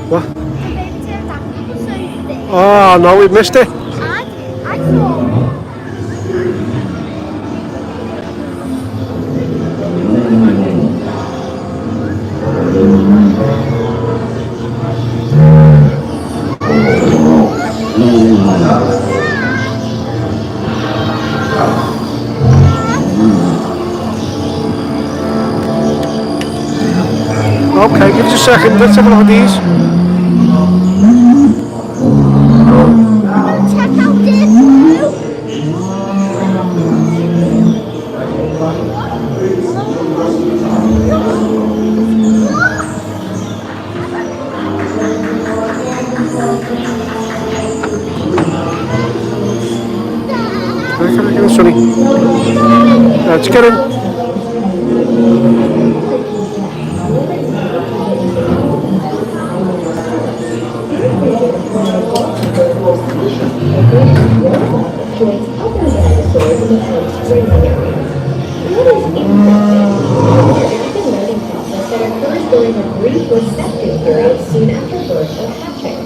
What? The baby pterodactyl was so thick. Oh no, we missed it. I saw it. Okay, give us a second. Let's have a look at these. Check out this blue. Get in, Sonny. Let's get in. joins other dinosaurs in the Coast Springs area. What is infant is a learning process that occurs during a brief receptive period soon after birth or hatching.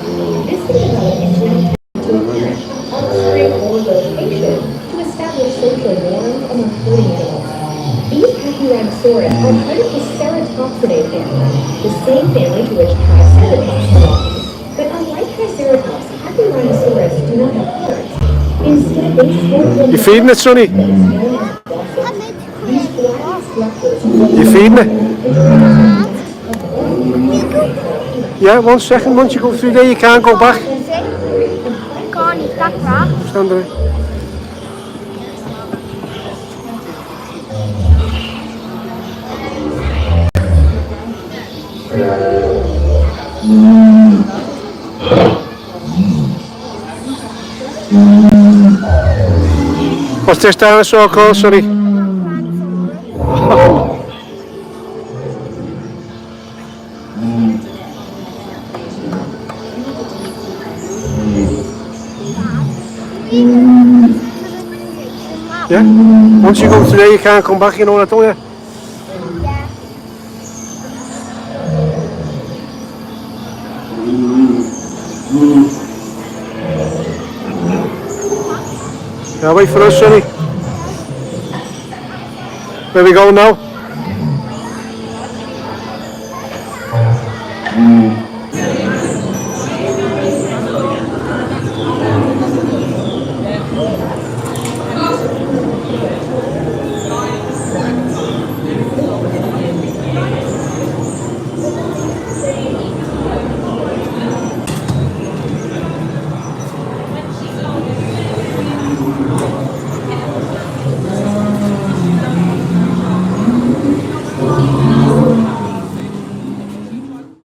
This can develop into an attempt to encourage offspring or location to establish social norms among herding animals. These Pachyrhinosaurus are part of the Ceratopsidae family, the same family to which Triceratops belongs. But unlike Triceratops, Pachyrhinosaurus do not have horns. Instead, they sport. You feeding it, Sonny? You feeding it? Yeah, 1 second. Once you go through there, you can't go back. Can't eat that crap. Stand there. What's this dinosaur called, Sonny? Yeah? Once you go through there, you can't come back, you know that, don't you? Yeah, wait for us, Sonny. Where we go now?